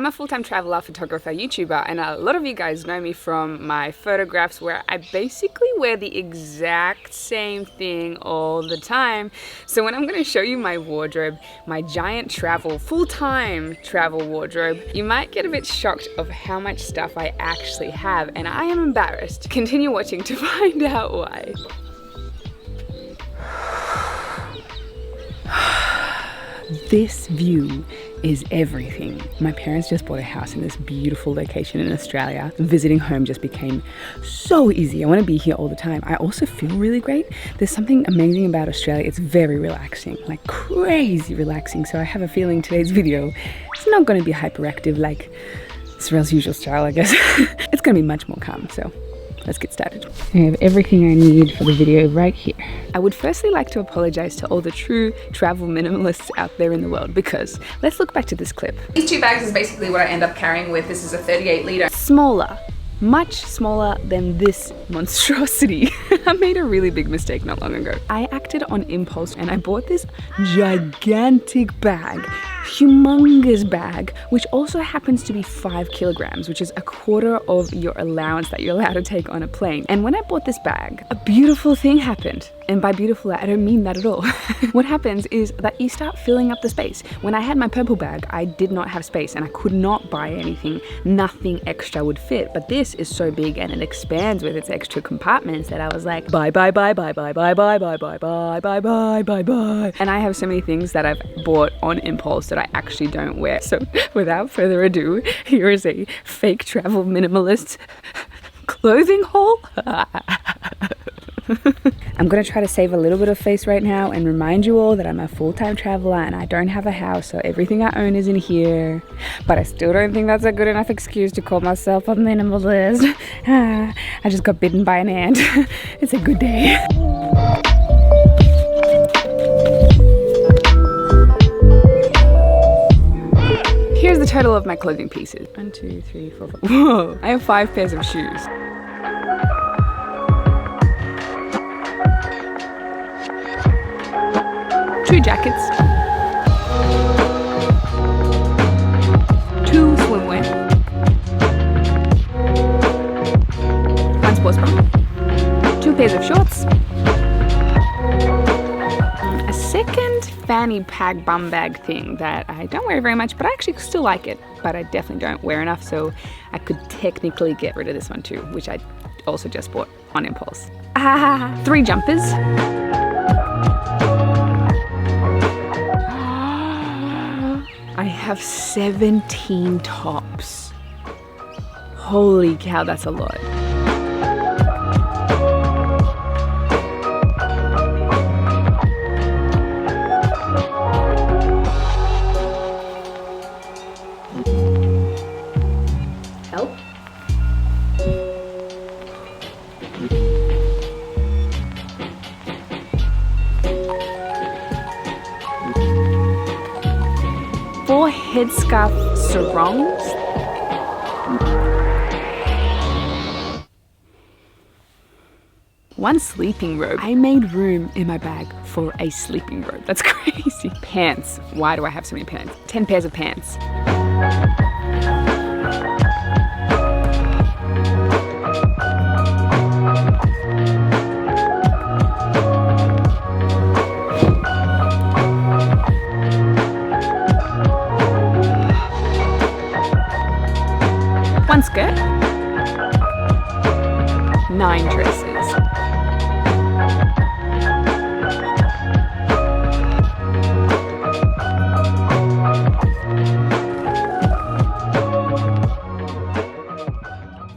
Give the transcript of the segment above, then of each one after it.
I'm a full-time traveler, photographer, YouTuber, and a lot of you guys know me from my photographs where I basically wear the exact same thing all the time. So when I'm going to show you my wardrobe, my giant full-time travel wardrobe, you might get a bit shocked of how much stuff I actually have, and I am embarrassed. Continue watching to find out why. This view is everything. My parents just bought a house in this beautiful location in Australia. Visiting home just became so easy. I want to be here all the time. I also feel really great. There's something amazing about Australia. It's very relaxing, like crazy relaxing. So I have a feeling today's video is not going to be hyperactive like Israel's usual style, I guess. It's going to be much more calm, so let's get started. I have everything I need for the video right here. I would firstly like to apologize to all the true travel minimalists out there in the world, because let's look back to this clip. These two bags is basically what I end up carrying with. This is a 38 litre. Smaller, much smaller than this monstrosity. I made a really big mistake not long ago. I acted on impulse and I bought this gigantic bag, humongous bag, which also happens to be 5 kilograms, which is a quarter of your allowance that you're allowed to take on a plane. And when I bought this bag, a beautiful thing happened. And by beautiful, I don't mean that at all. What happens is that you start filling up the space. When I had my purple bag, I did not have space and I could not buy anything. Nothing extra would fit. But this is so big and it expands with its extra compartments that I was like, bye, bye, bye, bye, bye, bye, bye, bye, bye, bye, bye, bye, bye, bye. And I have so many things that I've bought on impulse that I actually don't wear. So without further ado, here is a fake travel minimalist clothing haul. I'm gonna try to save a little bit of face right now and remind you all that I'm a full-time traveler and I don't have a house, so everything I own is in here. But I still don't think that's a good enough excuse to call myself a minimalist. I just got bitten by an ant. It's a good day. Here's the total of my clothing pieces. 1, 2, 3, 4, 5. Whoa! I have 5 pairs of shoes. Two jackets, 2 swimwear, 1 sports bra, 2 pairs of shorts, a second fanny pack bum bag thing that I don't wear very much, but I actually still like it, but I definitely don't wear enough, so I could technically get rid of this one too, which I also just bought on impulse. 3 jumpers. I have 17 tops. Holy cow, that's a lot. Help? Four headscarf sarongs. One sleeping robe. I made room in my bag for a sleeping robe. That's crazy. Pants. Why do I have so many pants? 10 pairs of pants. One skirt, 9 dresses.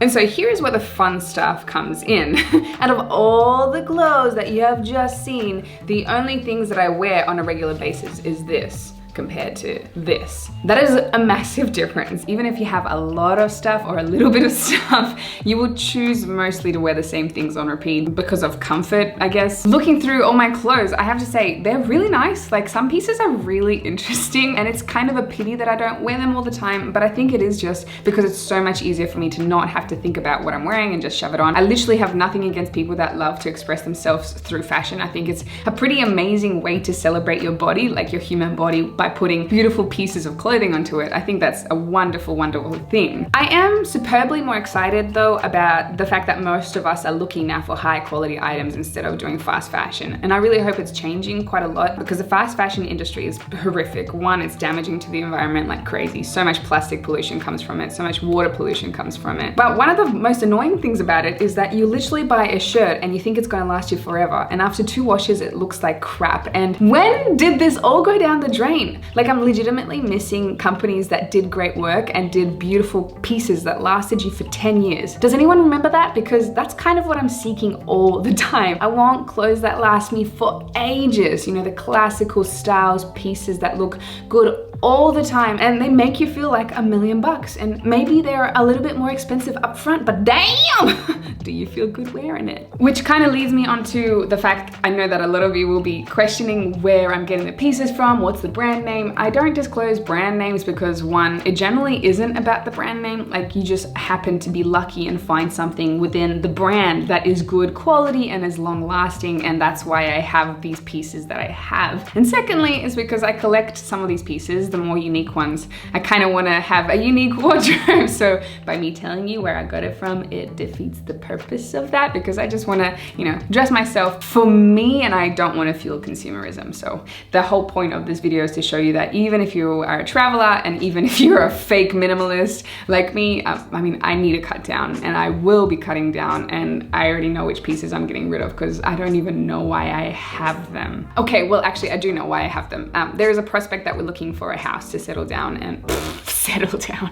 And so here's where the fun stuff comes in. Out of all the clothes that you have just seen, the only things that I wear on a regular basis is this compared to this. That is a massive difference. Even if you have a lot of stuff or a little bit of stuff, you will choose mostly to wear the same things on repeat because of comfort, I guess. Looking through all my clothes, I have to say, they're really nice. Like, some pieces are really interesting, and it's kind of a pity that I don't wear them all the time, but I think it is just because it's so much easier for me to not have to think about what I'm wearing and just shove it on. I literally have nothing against people that love to express themselves through fashion. I think it's a pretty amazing way to celebrate your body, like your human body, but by putting beautiful pieces of clothing onto it. I think that's a wonderful, wonderful thing. I am superbly more excited though about the fact that most of us are looking now for high quality items instead of doing fast fashion. And I really hope it's changing quite a lot, because the fast fashion industry is horrific. One, it's damaging to the environment like crazy. So much plastic pollution comes from it, so much water pollution comes from it. But one of the most annoying things about it is that you literally buy a shirt and you think it's gonna last you forever, and after 2 washes it looks like crap. And when did this all go down the drain? Like, I'm legitimately missing companies that did great work and did beautiful pieces that lasted you for 10 years. Does anyone remember that? Because that's kind of what I'm seeking all the time. I want clothes that last me for ages, you know, the classical styles, pieces that look good all the time, and they make you feel like $1 million. And maybe they're a little bit more expensive up front, but damn, do you feel good wearing it? Which kind of leads me onto the fact, I know that a lot of you will be questioning where I'm getting the pieces from, what's the brand name. I don't disclose brand names because, one, it generally isn't about the brand name. Like, you just happen to be lucky and find something within the brand that is good quality and is long lasting, and that's why I have these pieces that I have. And secondly is because I collect some of these pieces, the more unique ones. I kind of want to have a unique wardrobe, so by me telling you where I got it from, it defeats the purpose of that, because I just want to, you know, dress myself for me, and I don't want to fuel consumerism. So the whole point of this video is to show you that even if you are a traveler, and even if you're a fake minimalist like me, I mean, I need to cut down, and I will be cutting down, and I already know which pieces I'm getting rid of because I don't even know why I have them. Okay, well, actually, I do know why I have them. There is a prospect that we're looking for a house to settle down and settle down.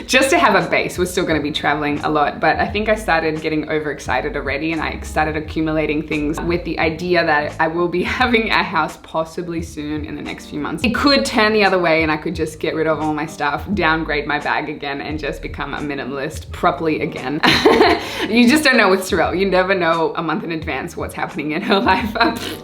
Just to have a base. We're still going to be traveling a lot, but I think I started getting overexcited already, and I started accumulating things with the idea that I will be having a house possibly soon in the next few months. It could turn the other way and I could just get rid of all my stuff, downgrade my bag again, and just become a minimalist properly again. You just don't know with Sorrel. You never know a month in advance what's happening in her life.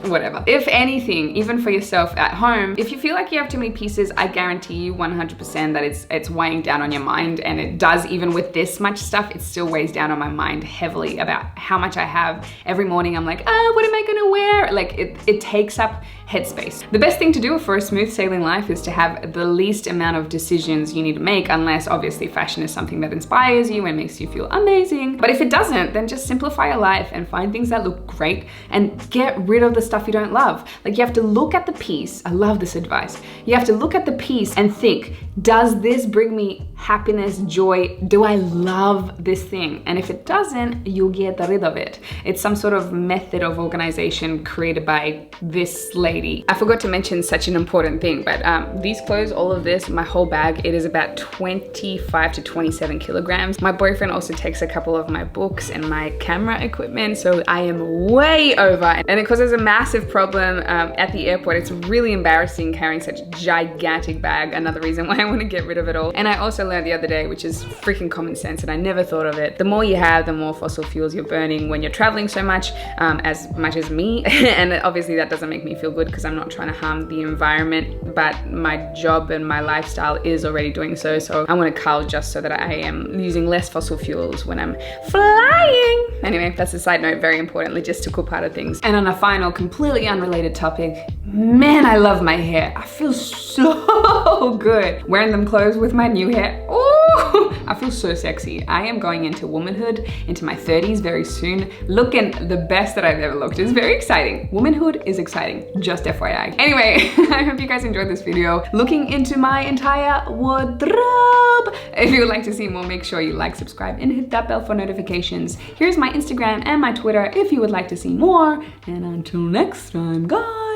Whatever. If anything, even for yourself at home, if you feel like you have too many pieces, I guarantee you 100% that it's weighing down on your mind, and it does. Even with this much stuff, it still weighs down on my mind heavily about how much I have. Every morning I'm like, oh, what am I gonna wear? Like, it takes up headspace. The best thing to do for a smooth sailing life is to have the least amount of decisions you need to make, unless obviously fashion is something that inspires you and makes you feel amazing. But if it doesn't, then just simplify your life and find things that look great and get rid of the stuff you don't love. Like, you have to look at the piece. I love this advice. You have to look at the piece and think, does this bring me happiness, joy? Do I love this thing? And if it doesn't, you'll get rid of it. It's some sort of method of organization created by this lady. I forgot to mention such an important thing, but these clothes, all of this, my whole bag, it is about 25 to 27 kilograms. My boyfriend also takes a couple of my books and my camera equipment, so I am way over. And it causes a massive problem at the airport. It's really embarrassing carrying such a gigantic bag. Another reason why I want to get rid of it all. And I also learned the other day, which is freaking common sense, and I never thought of it. The more you have, the more fossil fuels you're burning when you're traveling so much as me. And obviously that doesn't make me feel good, because I'm not trying to harm the environment, but my job and my lifestyle is already doing so. So I want to cull just so that I am using less fossil fuels when I'm flying. Anyway, that's a side note, very important logistical part of things. And on a final, completely unrelated topic, man, I love my hair. I feel so good wearing them clothes with my new hair. Oh, I feel so sexy. I am going into womanhood, into my 30s very soon, looking the best that I've ever looked. It's very exciting. Womanhood is exciting, just FYI. Anyway, I hope you guys enjoyed this video looking into my entire wardrobe. If you would like to see more, make sure you like, subscribe, and hit that bell for notifications. Here's my Instagram and my Twitter if you would like to see more. And until next time, guys.